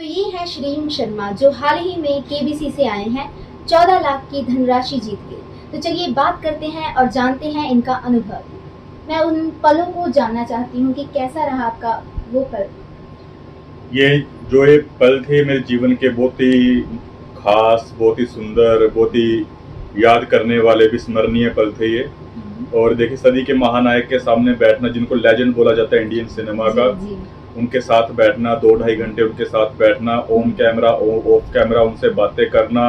तो ये है श्रीम शर्मा जो हाल ही में केबीसी से आए हैं, 14 लाख की धनराशि जीत के। तो चलिए बात करते हैं और जानते हैं इनका अनुभव। मैं उन पलों को जानना चाहती हूँ कि कैसा रहा आपका वो पल। ये पल थे मेरे जीवन के बहुत ही खास, बहुत ही सुंदर, बहुत ही याद करने वाले, विस्मरणीय पल थे ये। और देखिए, सदी के महानायक के सामने बैठना, जिनको लेजेंड बोला जाता है इंडियन सिनेमा का, उनके साथ बैठना, 2-2.5 घंटे उनके साथ बैठना, ऑन कैमरा ऑफ कैमरा उनसे बातें करना,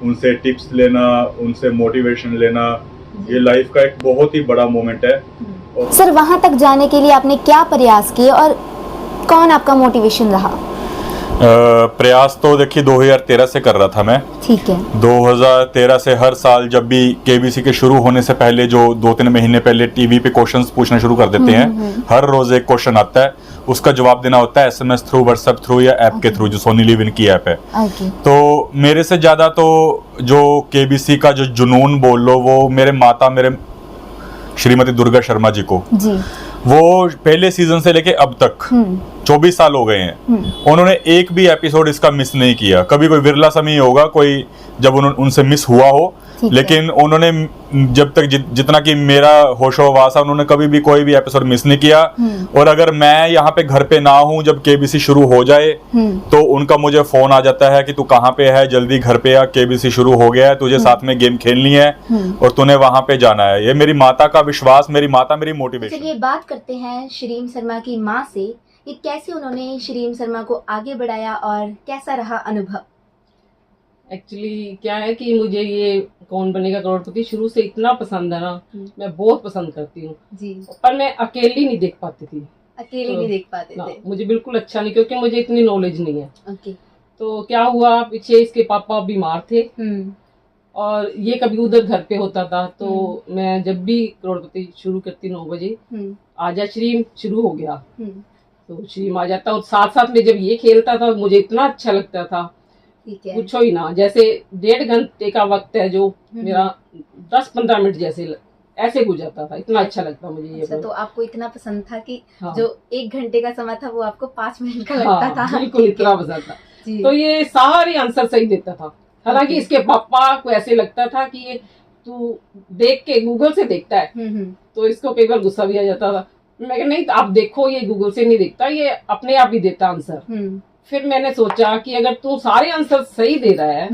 उनसे टिप्स लेना, उनसे मोटिवेशन लेना, ये लाइफ का एक बहुत ही बड़ा मोमेंट है। सर, वहाँ तक जाने के लिए आपने क्या प्रयास किए और कौन आपका मोटिवेशन रहा? प्रयास तो देखिए 2013 से कर रहा था मैं। ठीक है। 2013 से हर साल जब भी केबीसी के शुरू होने से पहले जो 2-3 महीने पहले टीवी पे क्वेश्चंस पूछना शुरू कर देते हैं। हर रोज एक क्वेश्चन आता है, उसका जवाब देना होता है SMS थ्रू, व्हाट्सएप थ्रू या ऐप के थ्रू, जो सोनी लिव इन की ऐप है। तो मेरे से ज्यादा तो जो केबीसी का जो जुनून बोल लो, वो मेरे श्रीमती दुर्गा शर्मा जी को जी। वो पहले सीजन से लेके अब तक 24 साल हो गए हैं, उन्होंने एक भी एपिसोड इसका मिस नहीं किया। कभी कोई विरला समय होगा कोई जब उनसे मिस हुआ हो, लेकिन उन्होंने जब तक जितना कि मेरा होशोवास है, उन्होंने कभी भी कोई भी एपिसोड मिस नहीं किया। और अगर मैं यहाँ पे घर पे ना हूँ जब केबीसी शुरू हो जाए, तो उनका मुझे फोन आ जाता है कि तू कहाँ पे है, जल्दी घर पे आ, केबीसी शुरू हो गया है, तुझे साथ में गेम खेलनी है और तूने वहां पे जाना है। ये मेरी माता का विश्वास, मेरी माता मेरी मोटिवेशन। चलिए बात करते हैं श्रीम शर्मा की माँ से कि कैसे उन्होंने श्रीम शर्मा को आगे बढ़ाया और कैसा रहा अनुभव। एक्चुअली क्या है कि मुझे ये कौन बनेगा करोड़पति शुरू से इतना पसंद है ना, मैं बहुत पसंद करती हूँ जी। पर मैं अकेली नहीं देख पाती थी। अकेले नहीं देख पाते थे? मुझे बिल्कुल अच्छा नहीं, क्योंकि मुझे इतनी नॉलेज नहीं है। ओके। तो क्या हुआ, पीछे इसके पापा बीमार थे और ये कभी उधर घर पे होता था, तो मैं जब भी करोड़पति शुरू करती 9 बजे, आजा श्रीम शुरू हो गया, तो श्रीम आ जाता। और साथ साथ में जब ये खेलता था मुझे इतना अच्छा लगता था, पूछो ही ना। जैसे 1.5 घंटे का वक्त है जो मेरा 10-15 मिनट जैसे ऐसे गुजरता था, इतना अच्छा लगता मुझे ये। अच्छा, तो आपको इतना पसंद था कि जो 1 घंटे का समय था वो आपको 5 मिनट का लगता था? बिल्कुल, इतना पसंद था। तो ये सारे आंसर सही देता था। हालांकि इसके पापा को ऐसे लगता था कि ये तू देख के गूगल से देखता है, तो इसको कई बार गुस्सा भी आ जाता था। मैं कहा नहीं, आप देखो, ये गूगल से नहीं देखता, ये अपने आप ही देता आंसर। फिर मैंने सोचा कि अगर तू सारे आंसर सही दे रहा है,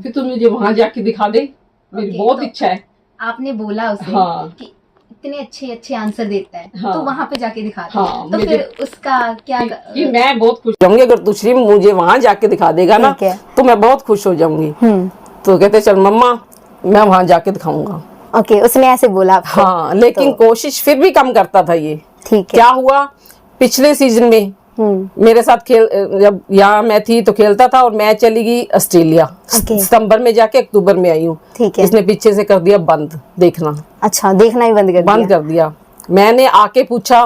फिर तू मुझे वहां जाके दिखा दे, मेरी बहुत इच्छा है। आपने बोला उसे कि इतने अच्छे आंसर देता है, तो वहां पे जाके दिखा दे। तो फिर उसका क्या कि मैं बहुत खुश होंगी अगर तू श्री मुझे वहां जाके दिखा देगा ना, तो मैं बहुत खुश हो जाऊंगी। तो कहते चल मम्मा, मैं वहां जाके दिखाऊंगा। ओके, उसने ऐसे बोला? हाँ, लेकिन कोशिश फिर भी कम करता था ये। ठीक है। क्या हुआ, पिछले सीजन में मेरे साथ जब यहाँ मैं थी तो खेलता था, और मैं चली गई ऑस्ट्रेलिया। सितंबर में जाके अक्टूबर में आई हूँ। इसने पीछे से कर दिया बंद देखना। अच्छा, देखना ही बंद कर दिया। मैंने आके पूछा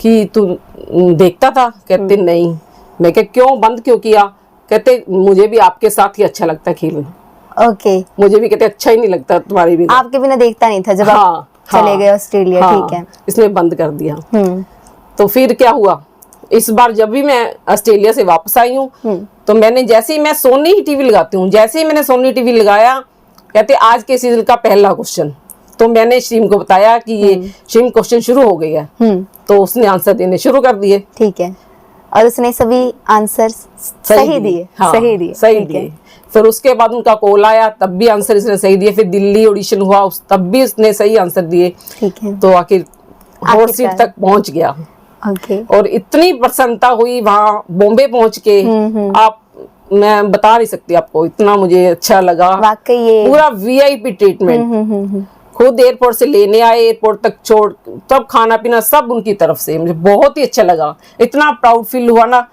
कि तू देखता था? कहते नहीं। मैं कहा क्यों बंद क्यों किया? कहते मुझे भी आपके साथ ही अच्छा लगता खेलना। ओके। मुझे भी कहते अच्छा ही नहीं लगता तुम्हारी भी। आपके बिना देखता नहीं था जब आप चले गए ऑस्ट्रेलिया? ठीक है। इसने बंद कर दिया। तो फिर क्या हुआ, इस बार जब भी मैं ऑस्ट्रेलिया से वापस आई हूँ, तो मैंने जैसे ही मैं सोनी ही टीवी लगाती हूँ, जैसे ही मैंने सोनी टीवी लगाया, कहते आज के सीजन का पहला क्वेश्चन। तो मैंने श्रीम को बताया कि ये श्रीम क्वेश्चन शुरू हो गई है, तो उसने आंसर देने शुरू कर दिए। ठीक है। और उसने सभी आंसर सही दिए? हाँ, सही दिए। फिर उसके बाद उनका कॉल आया, तब भी आंसर इसने सही दिए। फिर दिल्ली ऑडिशन हुआ, तब भी उसने सही आंसर दिए। ठीक है। तो आखिर हॉट सीट तक पहुंच गया। और इतनी प्रसन्नता हुई वहाँ बॉम्बे पहुंच के, आप मैं बता नहीं सकती आपको, इतना मुझे अच्छा लगा। वाकई ये पूरा VIP ट्रीटमेंट। खुद एयरपोर्ट से लेने आए, एयरपोर्ट तक छोड़, तब खाना पीना सब उनकी तरफ से। मुझे बहुत ही अच्छा लगा, इतना प्राउड फील हुआ ना।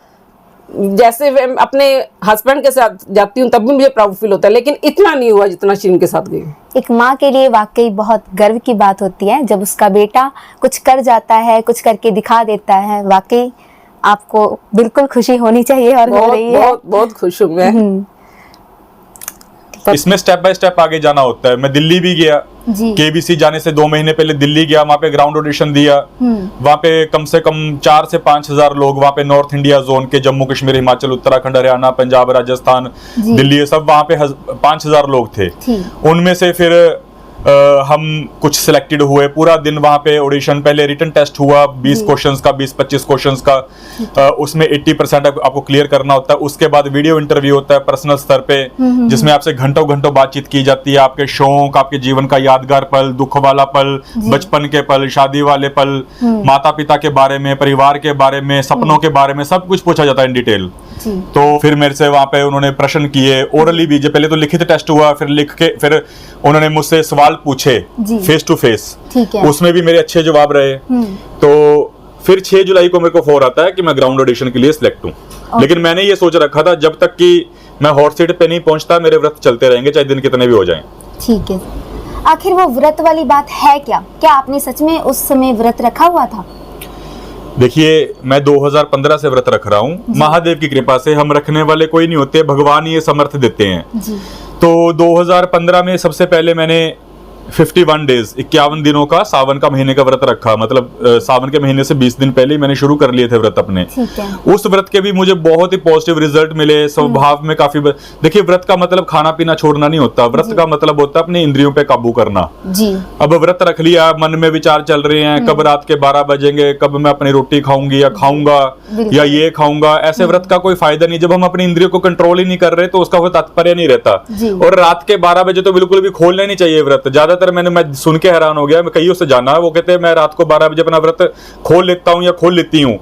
जैसे अपने हस्बैंड के साथ जाती हूँ तब भी मुझे प्राउड फील होता है, लेकिन इतना नहीं हुआ जितना श्रीम के साथ गई। एक माँ के लिए वाकई बहुत गर्व की बात होती है जब उसका बेटा कुछ कर जाता है, कुछ करके दिखा देता है। वाकई आपको बिल्कुल खुशी होनी चाहिए और हो रही है। बहुत खुश हूँ मैं। इसमें स्टेप बाय स्टेप आगे जाना होता है। मैं दिल्ली भी गया, जी। केबीसी जाने से 2 महीने पहले दिल्ली गया, वहां पे ग्राउंड ऑडिशन दिया। वहां पे कम से कम 4 से 5,000 लोग वहां पे नॉर्थ इंडिया जोन के, जम्मू कश्मीर, हिमाचल, उत्तराखंड, हरियाणा, पंजाब, राजस्थान, दिल्ली, ये सब वहां पे 5,000 लोग थे। उनमें से फिर हम कुछ सिलेक्टेड हुए। पूरा दिन वहां पे ऑडिशन, पहले रिटन टेस्ट हुआ 20 क्वेश्चंस का, 20-25 क्वेश्चंस का, उसमें 80% आपको क्लियर करना होता है। उसके बाद वीडियो इंटरव्यू होता है पर्सनल स्तर पे, जिसमें आपसे घंटों घंटों बातचीत की जाती है। आपके शौक, आपके जीवन का यादगार पल, दुख वाला पल, बचपन के पल, शादी वाले पल, माता पिता के बारे में, परिवार के बारे में, सपनों के बारे में, सब कुछ पूछा जाता है इन डिटेल। तो फिर मेरे से वहां पे उन्होंने प्रश्न किए, ओरली भी, पहले तो लिखित टेस्ट हुआ, फिर लिख के, फिर उन्होंने मुझसे सवाल पूछे फेस टू फेस, उसमें भी मेरे अच्छे जवाब रहे। तो फिर 6 जुलाई को मेरे को फोन आता है कि मैं ग्राउंड ऑडिशन के लिए सिलेक्ट हूँ। लेकिन मैंने ये सोच रखा था जब तक कि मैं हॉट सीट पे नहीं पहुंचता मेरे व्रत चलते रहेंगे, चाहे दिन कितने भी हो जाएं। ठीक है। आखिर वो व्रत वाली बात है क्या आपने सच में उस समय व्रत रखा हुआ था? देखिए, मैं 2015 से व्रत रख रहा हूँ। महादेव की कृपा से, हम रखने वाले कोई नहीं होते, भगवान ये समर्थ देते हैं जी। तो 2015 में सबसे पहले मैंने 51 डेज, 51 दिनों का सावन का महीने का व्रत रखा। मतलब सावन के महीने से 20 दिन पहले ही मैंने शुरू कर लिए थे व्रत अपने। उस व्रत के भी मुझे बहुत ही पॉजिटिव रिजल्ट मिले, स्वभाव में काफी। देखिए, व्रत का मतलब खाना पीना छोड़ना नहीं होता, व्रत का मतलब होता है अपने इंद्रियों पे काबू करना जी। अब व्रत रख लिया, मन में विचार चल रहे हैं, कब रात के 12 बजेंगे, कब मैं अपनी रोटी खाऊंगी या खाऊंगा या ये खाऊंगा, ऐसे व्रत का कोई फायदा नहीं। जब हम अपनी इंद्रियों को कंट्रोल ही नहीं कर रहे तो उसका कोई तात्पर्य नहीं रहता। और रात के 12 बजे तो बिल्कुल भी खोलना नहीं चाहिए व्रत। ज्यादातर मैं सुन के हैरान हो गया, मैं कईयों से जाना, वो कहते हैं मैं रात को 12 बजे अपना व्रत खोल लेता हूँ या खोल लेती हूँ।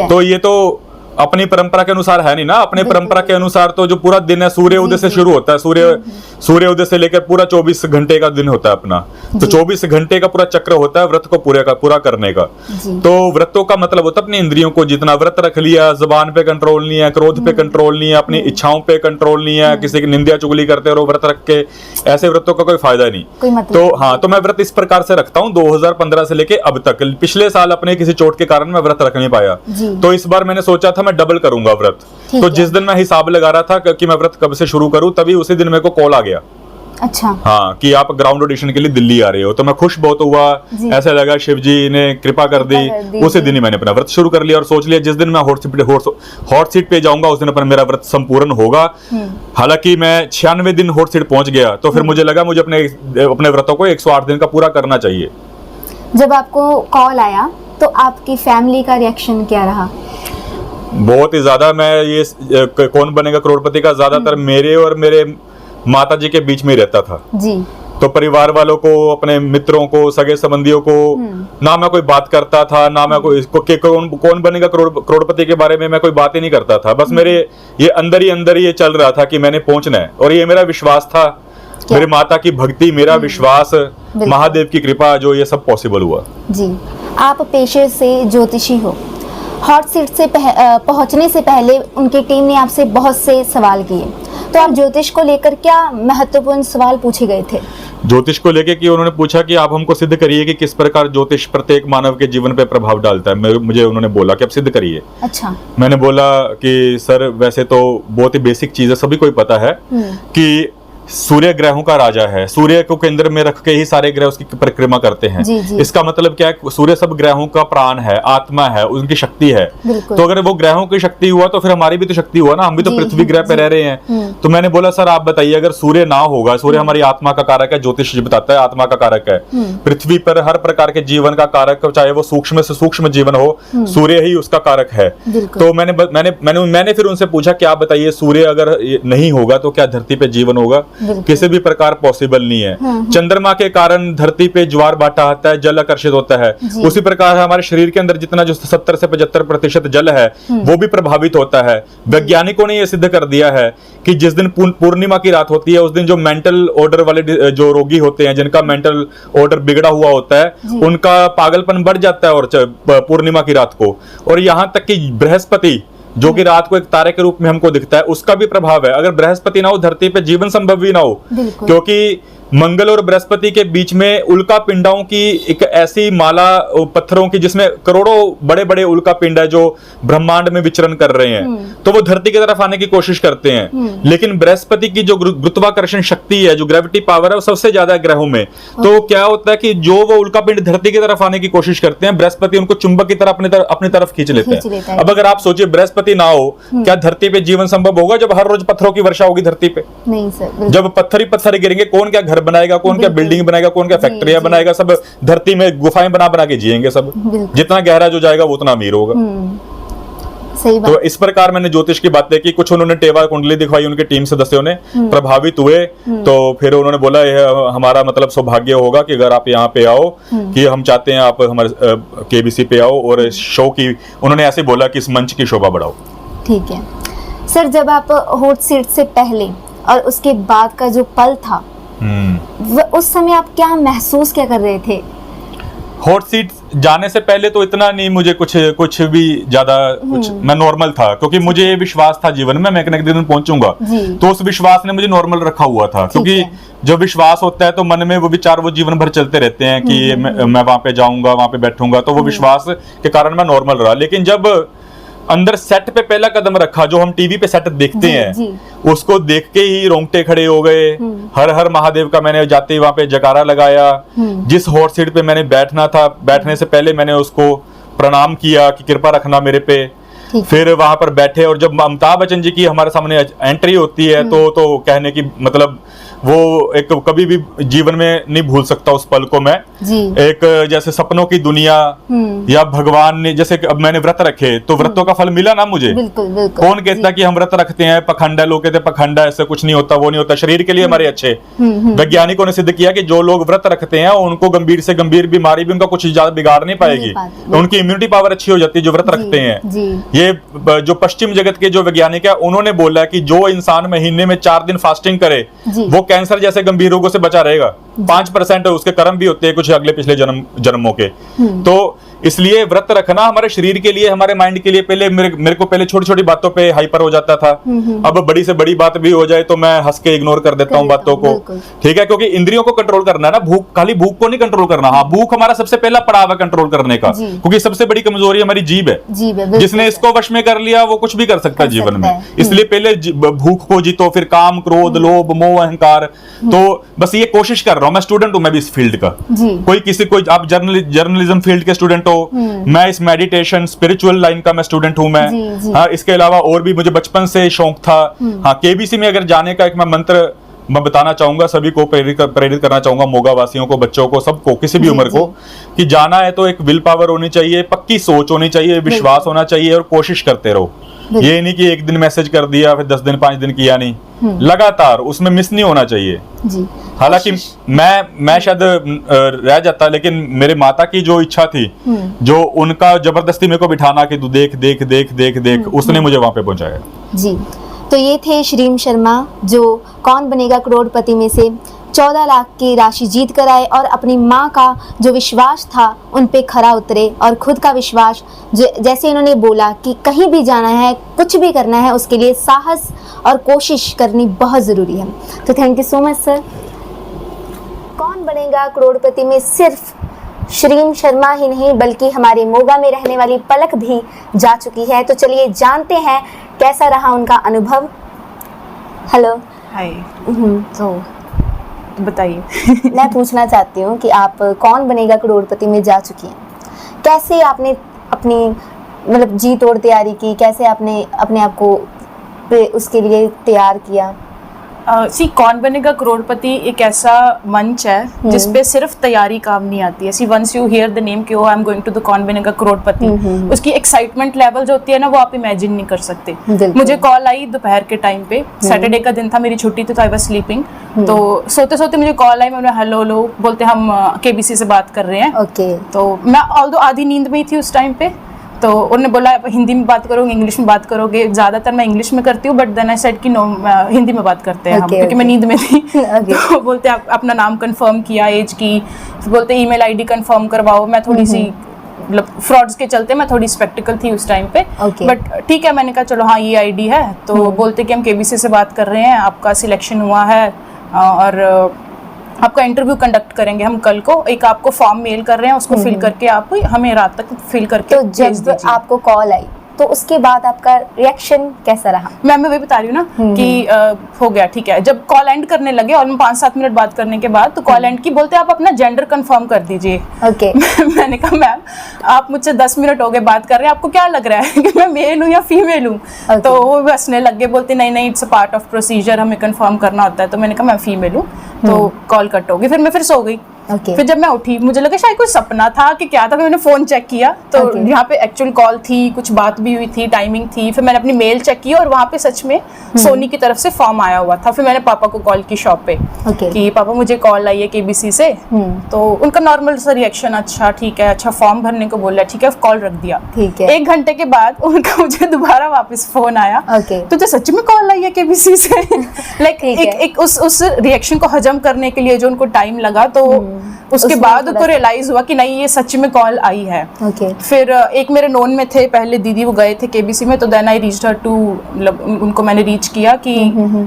तो ये तो अपनी परंपरा के अनुसार है नहीं ना। अपने परंपरा के अनुसार तो जो पूरा दिन है सूर्य उदय से शुरू होता है, सूर्य उदय से लेकर पूरा 24 घंटे का दिन होता है अपना। तो 24 घंटे का पूरा चक्र होता है व्रत को पूरा करने का। तो व्रतों का मतलब होता है अपनी इंद्रियों को जितना व्रत रख लिया, जुबान पे कंट्रोल नहीं है, क्रोध पे कंट्रोल नहीं है, अपनी इच्छाओं पे कंट्रोल नहीं है, किसी की निंदा चुगली करते रहो व्रत रख के, ऐसे व्रतों का कोई फायदा नहीं। तो हाँ, तो मैं व्रत इस प्रकार से रखता हूँ 2015 से लेके अब तक। पिछले साल अपने किसी चोट के कारण मैं व्रत रख नहीं पाया, तो इस बार मैंने सोचा था मैं डबल करूंगा व्रत। तो जिस दिन मैं हिसाब लगा रहा था कि मैं व्रत कब से शुरू करूं, तभी उसी दिन मेरे को कॉल आ गया। अच्छा। हाँ, कि आप ग्राउंड ऑडिशन के लिए दिल्ली आ रहे हो। तो मैं खुश बहुत हुआ, ऐसा लगा शिव जी ने कृपा कर दी। उसी दिन ही मैंने अपना व्रत शुरू कर लिया और सोच लिया जिस दिन मैं हॉट सीट पे जाऊंगा उस दिन पर मेरा व्रत संपूर्ण होगा। हालांकि मैं 96 दिन हॉट सीट पहुंच गया, तो फिर मुझे लगा मुझे अपने व्रतों को 108 दिन का पूरा करना चाहिए। जब आपको कॉल आया तो आपकी फैमिली का रिएक्शन क्या रहा? बहुत ही ज्यादा। मैं ये कौन बनेगा करोड़पति का ज्यादातर मेरे और मेरे माता जी के बीच में रहता था जी। तो परिवार वालों को, अपने मित्रों को, सगे संबंधियों को ना मैं कोई बात करता था, ना मैं कोई कौन बनेगा करोड़पति के बारे में मैं कोई बात ही नहीं करता था। बस मेरे ये अंदर ही ये चल रहा था कि मैंने पहुंचना है। और ये मेरा विश्वास था, मेरी माता की भक्ति, मेरा विश्वास, महादेव की कृपा, जो ये सब पॉसिबल हुआ जी। आप पेशे से ज्योतिषी हो। हॉट सीट से पहुंचने से पहले उनकी टीम ने आपसे बहुत से सवाल किए, तो आप ज्योतिष को लेकर क्या महत्वपूर्ण सवाल पूछे गए थे? ज्योतिष को लेकर कि उन्होंने पूछा कि आप हमको सिद्ध करिए कि किस प्रकार ज्योतिष प्रत्येक मानव के जीवन पे प्रभाव डालता है। मुझे उन्होंने बोला कि आप सिद्ध करिए। अच्छा। मैंने बोला कि सर वैसे तो बहुत ही बेसिक चीज है, सभी को पता है कि सूर्य ग्रहों का राजा है। सूर्य को केंद्र में रख के ही सारे ग्रह उसकी परिक्रमा करते हैं। जी जी। इसका मतलब क्या है? सूर्य सब ग्रहों का प्राण है, आत्मा है, उनकी शक्ति है। तो अगर वो ग्रहों की शक्ति हुआ तो फिर हमारी भी तो शक्ति हुआ ना, हम भी तो पृथ्वी ग्रह पे रह रहे हैं। तो मैंने बोला सर आप बताइए, अगर सूर्य ना होगा, सूर्य हमारी आत्मा का कारक है, ज्योतिष बताता है आत्मा का कारक है। पृथ्वी पर हर प्रकार के जीवन का कारक, चाहे वो सूक्ष्म से सूक्ष्म जीवन हो, सूर्य ही उसका कारक है। तो मैंने फिर उनसे पूछा कि आप बताइए, सूर्य अगर नहीं होगा तो क्या धरती पे जीवन होगा? किसी भी प्रकार पॉसिबल नहीं है। चंद्रमा के कारण धरती पे ज्वार भाटा आता है, जल आकर्षित होता है। उसी प्रकार हमारे शरीर के अंदर जितना जो 70 से 75% जल है वो भी प्रभावित होता है। वैज्ञानिकों ने यह सिद्ध कर दिया है कि जिस दिन पूर्णिमा की रात होती है उस दिन जो मेंटल ऑर्डर वाले जो रोगी होते हैं, जिनका मेंटल ऑर्डर बिगड़ा हुआ होता है, उनका पागलपन बढ़ जाता है और पूर्णिमा की रात को। और यहाँ तक कि बृहस्पति जो कि रात को एक तारे के रूप में हमको दिखता है, उसका भी प्रभाव है। अगर बृहस्पति ना हो धरती पे जीवन संभव भी ना हो, क्योंकि मंगल और बृहस्पति के बीच में उल्का पिंडों की एक ऐसी माला पत्थरों की जिसमें करोड़ों बड़े बड़े उल्का पिंड है जो ब्रह्मांड में विचरण कर रहे हैं, तो वो धरती की तरफ आने की कोशिश करते हैं। लेकिन बृहस्पति की जो गुरुत्वाकर्षण शक्ति है, जो ग्रेविटी पावर है, वो सबसे ज्यादा ग्रहों में। तो क्या होता है कि जो वो उल्का पिंड धरती की तरफ आने की कोशिश करते हैं, बृहस्पति उनको चुंबक की तरफ अपनी तरफ खींच लेते हैं। अब अगर आप सोचिए बृहस्पति ना हो, क्या धरती पे जीवन संभव होगा जब हर रोज पत्थरों की वर्षा होगी धरती पे? नहीं सर। जब पत्थर ही पत्थर गिरेंगे, कौन क्या घर बनाएगा, कौन क्या बिल्डिंग बनाएगा, कौन क्या फैक्ट्रियां बनाएगा? सब धरती में गुफाएं बना बना के जिएंगे सब। जितना गहरा जो जाएगा वो उतना अमीर होगा। सही बात। तो इस प्रकार मैंने ज्योतिष की बातें की, कुछ उन्होंने टेवा कुंडली दिखवाई, उनके टीम सदस्यों ने प्रभावित हुए। तो फिर उन्होंने बोला यह हमारा मतलब सौभाग्य होगा कि अगर आप यहाँ पे आओ, कि हम चाहते हैं आप हमारे केबीसी पे आओ और शो की, उन्होंने ऐसे बोला कि इस मंच की शोभा बढ़ाओ। ठीक है सर, जब आप हॉट सीट से पहले और उसके बाद का जो पल था, उस समय आप क्या महसूस क्या कर रहे थे? हॉट सीट जाने से पहले तो इतना नहीं, मुझे कुछ भी ज्यादा कुछ, मैं नॉर्मल था, क्योंकि मुझे ये विश्वास था जीवन में मैं एक न एक दिन पहुंचूंगा। तो उस विश्वास ने मुझे नॉर्मल रखा हुआ था, क्योंकि जब विश्वास होता है तो मन में वो विचार वो जीवन भर चलते रहते हैं कि मैं वहां पे जाऊंगा, वहां पे बैठूंगा, तो वो विश्वास के कारण मैं नॉर्मल रहा। लेकिन जब अंदर सेट पे पहला कदम रखा, जो हम टीवी पे सेट देखते हैं, उसको देख के ही रोंगटे खड़े हो गए। हर हर महादेव का मैंने जाते ही वहां पे जयकारा लगाया। जिस हॉट सीट पे मैंने बैठना था, बैठने से पहले मैंने उसको प्रणाम किया कि कृपा रखना मेरे पे। फिर वहां पर बैठे, और जब अमिताभ बच्चन जी की हमारे सामने एंट्री होती है तो कहने की मतलब वो एक कभी भी जीवन में नहीं भूल सकता उस पल को मैं। एक जैसे सपनों की दुनिया, या भगवान ने, जैसे अब मैंने व्रत रखे तो व्रतों का फल मिला ना मुझे। बिल्कुल, बिल्कुल, कौन कहता कि हम व्रत रखते हैं पखंड है, लोग कहते पखंड है, ऐसे कुछ नहीं होता, वो नहीं होता, शरीर के लिए हमारे अच्छे। वैज्ञानिकों ने सिद्ध किया कि जो लोग व्रत रखते हैं उनको गंभीर से गंभीर बीमारी भी उनका कुछ ज्यादा बिगाड़ नहीं पाएगी, उनकी इम्यूनिटी पावर अच्छी हो जाती है जो व्रत रखते हैं। ये जो पश्चिम जगत के जो वैज्ञानिक है उन्होंने बोला कि जो इंसान महीने में 4 दिन फास्टिंग करे वो कैंसर जैसे गंभीर रोगों से बचा रहेगा। 5% उसके कर्म भी होते हैं कुछ अगले पिछले जन्मों के। तो इसलिए व्रत रखना हमारे शरीर के लिए, हमारे माइंड के लिए, पहले मेरे को पहले छोटी छोटी बातों पे हाइपर हो जाता था। अब बड़ी से बड़ी बात भी हो जाए तो मैं हंस के इग्नोर कर देता हूँ बातों को। ठीक है, क्योंकि इंद्रियों को कंट्रोल करना है ना, भूख, खाली भूख को नहीं कंट्रोल करना। हाँ, भूख हमारा सबसे पहला पड़ाव है कंट्रोल करने का, क्योंकि सबसे बड़ी कमजोरी हमारी जीभ है। जिसने इसको वश में कर लिया वो कुछ भी कर सकता है जीवन में। इसलिए पहले भूख को जीतो, फिर काम, क्रोध, लोभ, मोह, अहंकार। तो बस ये कोशिश कर रहा हूँ। मैं स्टूडेंट हूँ, मैं भी इस फील्ड का, कोई आप जर्नलिज्म फील्ड के स्टूडेंट हो, मैं इस मेडिटेशन स्पिरिचुअल लाइन का मैं स्टूडेंट हूं मैं। हाँ, इसके अलावा और भी मुझे बचपन से शौक था। हाँ, केबीसी में अगर जाने का एक मैं मंत्र मैं बताना चाहूंगा, सभी को प्रेरित करना चाहूंगा, मोगा वासियों को, बच्चों को, सबको, किसी भी उम्र को, कि जाना है तो एक विल पावर होनी चाहिए, पक्की सोच होनी चाहिए, विश्वास होना चाहिए, और कोशिश करते रहो। ये नहीं कि एक दिन मैसेज कर दिया फिर 10 दिन 5 दिन किया नहीं, लगातार उसमें मिस नहीं होना चाहिए। हालांकि मैं शायद रह जाता, लेकिन मेरे माता की जो इच्छा थी, जो उनका जबरदस्ती मेरे को बिठाना कि तू देख देख देख देख देख, उसने मुझे वहां पे पहुंचाया। जी, तो ये थे श्रीम शर्मा, जो कौन बनेगा करोड़पति में से 14 लाख की राशि जीत कर आए, और अपनी माँ का जो विश्वास था उन पे खरा उतरे, और खुद का विश्वास, जैसे इन्होंने बोला कि कहीं भी जाना है, कुछ भी करना है, उसके लिए साहस और कोशिश करनी बहुत ज़रूरी है। तो thank you so much sir. कौन बनेगा करोड़पति में सिर्फ श्रीम शर्मा ही नहीं बल्कि हमारे मोगा में रहने वाली पलक भी जा चुकी है। तो चलिए जानते हैं कैसा रहा उनका अनुभव। हेलो। हाय। तो बताइए। मैं पूछना चाहती हूँ कि आप कौन बनेगा करोड़पति में जा चुकी हैं, कैसे आपने अपनी मतलब जी तोड़ तैयारी की, कैसे आपने अपने आप को उसके लिए तैयार किया? कौन बनेगा करोड़पति एक ऐसा मंच है जिसपे सिर्फ तैयारी काम नहीं आती है। See once you hear the name कि I am going to the Kaun Banega करोड़पति, उसकी एक्साइटमेंट लेवल जो होती है ना, वो आप इमेजिन नहीं कर सकते। मुझे कॉल आई दोपहर के टाइम पे, सैटरडे का दिन था, मेरी छुट्टी थी, तो आई वाज स्लीपिंग। तो सोते सोते मुझे कॉल आई, मैंने हेलो हेलो बोलते हम केबीसी से बात कर रहे हैं। तो मैं ऑल्दो आधी नींद में ही थी उस टाइम पे, तो उन्होंने बोला हिंदी में बात करोगे, इंग्लिश में बात करोगे? ज़्यादातर मैं इंग्लिश में करती हूँ, बट देन आई सेड कि नो, हिंदी में बात करते हैं हम, क्योंकि मैं नींद में थी। तो बोलते अपना नाम कंफर्म किया, एज की, तो बोलते ईमेल आईडी कंफर्म करवाओ। मैं थोड़ी सी मतलब फ्रॉड्स के चलते मैं थोड़ी स्पेक्टिकल थी उस टाइम पे, बट ठीक है, मैंने कहा चलो हाँ ये आईडी है। तो बोलते कि हम केबीसी से बात कर रहे हैं, आपका सिलेक्शन हुआ है और आपका इंटरव्यू कंडक्ट करेंगे हम कल को, एक आपको फॉर्म मेल कर रहे हैं, उसको फिल करके आप हमें रात तक फिल करके तो भेज जब दीजिए। आपको कॉल आई तो उसके बाद आपका रिएक्शन कैसा रहा? मैं वही बता रही हूँ ना कि हो गया ठीक है। जब कॉल एंड करने लगे और 5-7 मिनट बात करने के बाद तो कॉल एंड की बोलते आप अपना जेंडर कंफर्म कर दीजिए। ओके। मैंने कहा मैम आप मुझसे 10 मिनट हो गए बात कर रहे हैं, आपको क्या लग रहा है कि मैं मेल हूँ या फीमेल हूँ? तो वो भी हंसने लग गए, बोलते नहीं नहीं it's a part of procedure, हमें कंफर्म करना होता है। तो मैंने कहा मैं फीमेल हूँ। तो कॉल कट होगी, फिर मैं सो गई। ओके। फिर जब मैं उठी मुझे लगा शायद कोई सपना था कि क्या था, मैंने फोन चेक किया तो Okay. यहाँ पे एक्चुअल कॉल थी, कुछ बात भी हुई थी, टाइमिंग थी। फिर मैंने अपनी मेल चेक की और वहाँ पे सच में सोनी की तरफ से फॉर्म आया हुआ था। फिर मैंने पापा को कॉल की शॉप पे Okay. कि पापा मुझे कॉल आई है केबीसी से। तो उनका नॉर्मल सा रिएक्शन, अच्छा ठीक है, अच्छा फॉर्म भरने को बोला, ठीक है, कॉल रख दिया। ठीक है। 1 घंटे के बाद उनका मुझे दोबारा वापस फोन आया। Okay. तुझे सच में कॉल आई है केबीसी से? लाइक ठीक है। एक उस रिएक्शन को हजम करने के लिए जो उनको टाइम लगा, तो उसके उसमें बाद थोड़ा उनको सा- रियलाइज हुआ कि नहीं ये सच में कॉल आई है। ओके। फिर एक मेरे नोन में थे पहले दीदी, वो गए थे केबीसी में, तो then I reached her to, मतलब उनको मैंने रीच किया कि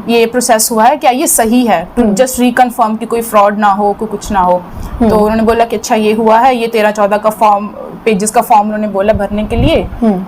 ये प्रोसेस हुआ है, क्या ये सही है, टू जस्ट रिकन्फर्म कि कोई फ्रॉड ना हो, कोई कुछ ना हो। तो उन्होंने बोला कि अच्छा ये हुआ है, ये 13-14 का फॉर्म, पेजेस का फॉर्म उन्होंने बोला भरने के लिए।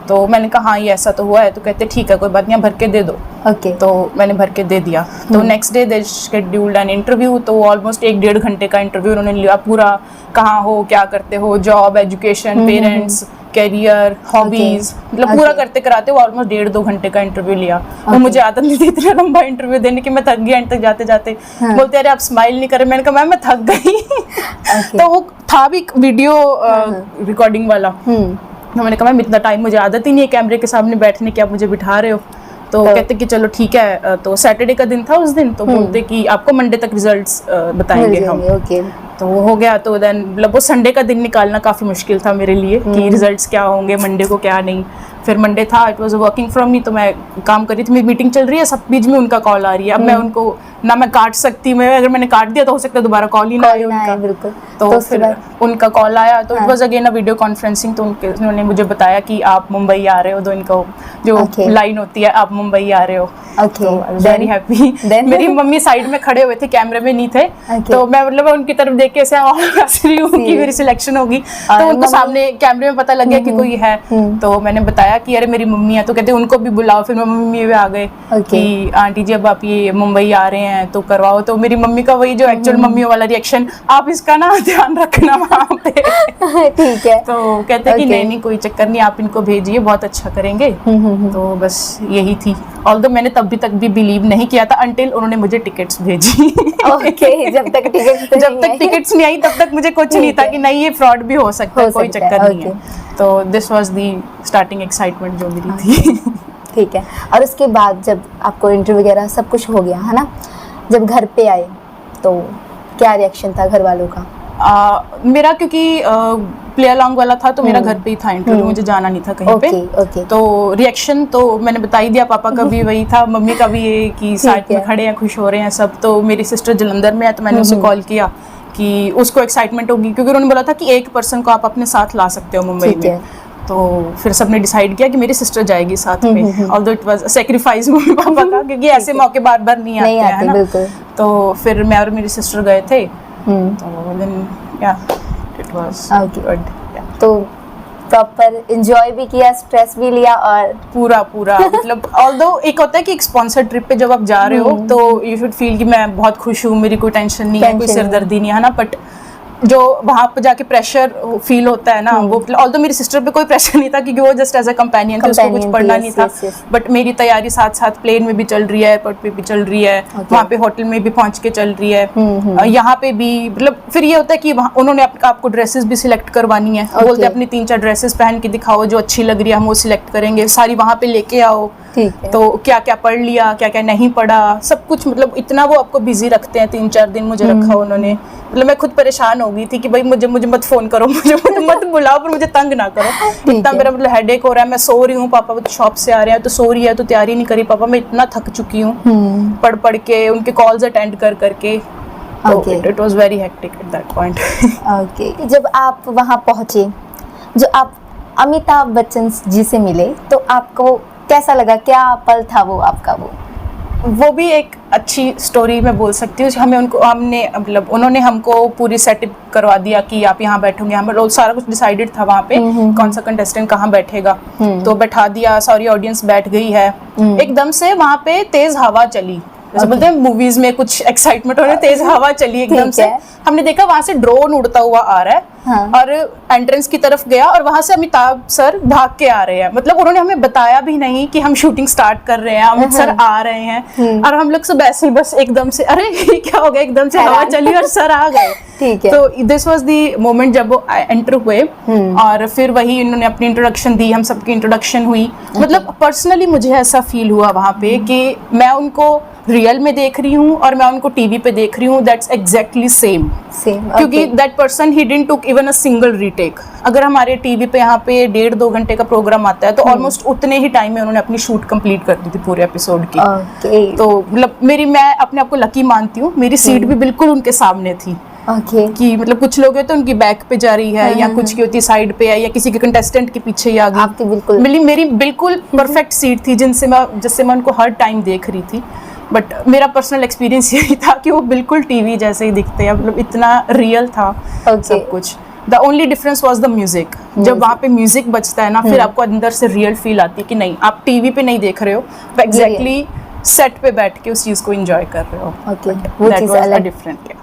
तो मैंने कहा हाँ ये ऐसा तो हुआ है। तो कहते ठीक है कोई बात नहीं, भर के दे दो। ओके। तो मैंने भर के दे दिया। तो next day they scheduled an interview. तो ऑलमोस्ट 1-1.5 घंटे का इंटरव्यू उन्होंने लिया पूरा, कहाँ हो, क्या करते हो, job, education, parents, career, hobbies, मतलब पूरा करते कराते वो ऑलमोस्ट 1.5-2 घंटे का इंटरव्यू लिया। और मुझे आदत नहीं थी इतना लंबा इंटरव्यू देने की, मैं थक गई एंड तक जाते जाते। बोलते अरे आप स्माइल नहीं कर रहे। मैंने कहा मैम मैं थक गई। तो वो था भी वीडियो रिकॉर्डिंग वाला। तो मैंने कहा मैम इतना टाइम मुझे आदत ही नहीं है कैमरे के सामने बैठने की, आप मुझे बिठा रहे हो। तो कहते कि चलो ठीक है। तो सैटरडे का दिन था उस दिन, तो बोलते कि आपको मंडे तक रिजल्ट्स बताएंगे हम। ओके। तो वो हो गया। तो देन मतलब वो संडे का दिन निकालना काफ़ी मुश्किल था मेरे लिए कि रिजल्ट्स क्या होंगे मंडे को, क्या नहीं। फिर मंडे था, it was working from me, तो मैं काम कर रही थी, मेरी मीटिंग चल रही है, सब बीच में उनका कॉल आ रही है। अब मैं उनको ना मैं काट सकती, मैं अगर मैंने काट दिया तो हो सकता है दोबारा कॉल ही ना आए उनका। बिल्कुल। तो फिर उनका कॉल आया, तो it was again a video conferencing. तो उन्होंने मुझे बताया कि आप मुंबई आ रहे हो, तो इनको जो लाइन होती है आप मुंबई आ रहे हो। ओके। Very happy. मेरी मम्मी साइड में खड़े हुए थे, कैमरे में नहीं थे। तो मैं मतलब उनकी तरफ देख के ऐसे हंस रही हूँ कि मेरी सिलेक्शन होगी। तो उनको सामने कैमरे में पता लग गया कि कोई है। तो मैंने बताया कि अरे मेरी मम्मी है। तो कहते उनको भी बुलाओ। फिर मम्मी भी आ गए कि आंटी जी अब आप ये मुंबई आ रहे हैं तो करवाओ। तो मेरी मम्मी का वही जो एक्चुअल मम्मियों वाला रिएक्शन, आप इसका ना ध्यान रखना वहाँ पे। ठीक है। तो कहते कि नहीं नहीं कोई चक्कर नहीं, आप इनको भेजिए, बहुत अच्छा करेंगे। तो बस यही थी। ऑल्दो मैंने तब तक भी बिलीव नहीं किया था अंटिल उन्होंने मुझे टिकट्स भेजी। ओके। जब तक टिकट्स नहीं आई तब तक मुझे कुछ नहीं था कि नहीं ये फ्रॉड भी हो सकता है, कोई चक्कर नहीं है। तो this was the starting excitement जो मेरी थी। ठीक है। और उसके बाद जब आपको इंटरव्यू वगैरह सब कुछ हो गया है ना, जब घर पे आए तो क्या रिएक्शन था घर वालों का? मेरा क्योंकि प्ले अलॉन्ग वाला था तो मेरा घर पे ही था इंटरव्यू, मुझे जाना नहीं था कहीं पे। ओके। तो रिएक्शन तो मैंने बता ही दिया, पापा का भी वही था, मम्मी का भी ये कि साथ में खड़े हैं, खुश हो रहे हैं सब। तो मेरी सिस्टर जलंधर में है, तो मैंने उसे कॉल किया कि उसको एक्साइटमेंट होगी, क्योंकि उन्होंने बोला था कि एक पर्सन को आप अपने साथ ला सकते हो मुंबई में। तो फिर सबने डिसाइड किया कि मेरी सिस्टर जाएगी साथ में। Although it was sacrifice mummy papa का, क्योंकि ऐसे मौके बार बार नहीं आते हैं ना। तो फिर मैं और मेरी सिस्टर गए थे। तो देन या इट वाज गुड। तो प्रॉपर एंजॉय भी किया, स्ट्रेस भी लिया और पूरा मतलब ऑल्दो एक होता है कि एक स्पॉन्सर ट्रिप पे जब आप जा रहे हो तो यू शुड फील कि मैं बहुत खुश हूँ, मेरी कोई टेंशन नहीं है, कोई सिरदर्दी नहीं है ना। बट जो वहाँ पे जाके प्रेशर फील होता है ना, वो ऑल्दो मेरी सिस्टर पे कोई प्रेशर नहीं था क्योंकि वो जस्ट एज अ कंपेनियन थी, उसको कुछ पढ़ना नहीं था। बट मेरी तैयारी साथ साथ प्लेन में भी चल रही है, एयरपोर्ट पे भी चल रही है, वहाँ पे होटल में भी पहुँच के चल रही है, यहाँ पे भी। मतलब फिर ये होता है कि उन्होंने आपको ड्रेसेस भी सिलेक्ट करवानी है, बोलते अपनी 3-4 ड्रेसेस पहन के दिखाओ जो अच्छी लग रही है, हम वो सिलेक्ट करेंगे, सारी वहाँ पे लेके आओ। तो क्या क्या पढ़ लिया, क्या क्या नहीं पढ़ा, सब कुछ। मतलब इतना वो आपको बिजी रखते हैं। 3-4 दिन मुझे रखा उन्होंने। मतलब मैं खुद परेशान हो गई थी कि भाई मुझे मत फोन करो, मुझे मत बुलाओ, पर मुझे तंग ना करो। इतना मेरा मतलब हेडेक हो रहा है, मैं सो रही हूँ, पापा शॉप से आ रहे हैं तो सो रही है, तो तैयारी नहीं करी पापा, मैं इतना थक चुकी हूँ पढ़ के, उनके कॉल्स अटेंड करके। It was very hectic at that point. Okay. जब आप वहाँ पहुँचे, जो आप अमिताभ बच्चन जी से मिले, तो आपको कैसा लगा? क्या पल था वो आपका? वो भी एक अच्छी स्टोरी मैं बोल सकती हूँ। हमने मतलब उन्होंने हमको पूरी सेटअप करवा दिया कि आप यहाँ बैठोगे, यहाँ सारा कुछ डिसाइडेड था वहाँ पे कौन सा कंटेस्टेंट कहाँ बैठेगा, तो बैठा दिया, सारी ऑडियंस बैठ गई है। एकदम से वहाँ पे तेज हवा चली, जैसे बोलते हैं मूवीज में कुछ एक्साइटमेंट हो रहा है, तेज हवा चली एकदम से। हमने देखा वहां से ड्रोन उड़ता हुआ आ रहा है और एंट्रेंस की तरफ गया और वहां से अमिताभ सर भाग के आ रहे हैं। मतलब उन्होंने हमें बताया भी नहीं कि हम शूटिंग स्टार्ट कर रहे हैं, अमित सर आ रहे हैं, और हम लोग सब ऐसे ही बस एकदम से अरे क्या हो गया, एकदम से हवा चली और सर आ गए। ठीक है। तो दिस वाज द मोमेंट जब वो एंटर हुए और फिर वही इन्होंने अपनी इंट्रोडक्शन दी, हम सबकी इंट्रोडक्शन हुई। मतलब पर्सनली मुझे ऐसा फील हुआ वहां पे कि मैं उनको रियल में देख रही हूँ और मैं उनको टीवी पे देख रही हूँ, दैट्स एग्जैक्टली सेम। क्योंकि that person he didn't took even a single retake. अगर हमारे टीवी पे यहाँ पे 1.5-2 घंटे का प्रोग्राम आता है तो ऑलमोस्ट उतने ही टाइम में उन्होंने अपनी शूट कंप्लीट कर दी थी पूरे एपिसोड की। तो मतलब मैं अपने आप को लकी मानती हूँ, मेरी सीट भी बिल्कुल उनके सामने थी। कि मतलब कुछ लोग हैं तो उनकी बैक पे जा रही है या कुछ की होती साइड पे है या किसी के कंटेस्टेंट के पीछे ही आ गई। आपकी बिल्कुल मेरी बिल्कुल परफेक्ट सीट थी जिससे मैं उनको हर टाइम देख रही थी। बट मेरा पर्सनल एक्सपीरियंस यही था कि वो बिल्कुल टीवी जैसे ही दिखते हैं, मतलब इतना रियल था सब कुछ। The only difference was the music. जब वहाँ पे म्यूजिक बजता है ना, फिर आपको अंदर से रियल फील आती है कि नहीं आप टीवी पे नहीं देख रहे हो, एग्जैक्टली सेट पे बैठ के उस चीज को एंजॉय कर रहे हो। वो चीज अलग डिफरेंट है।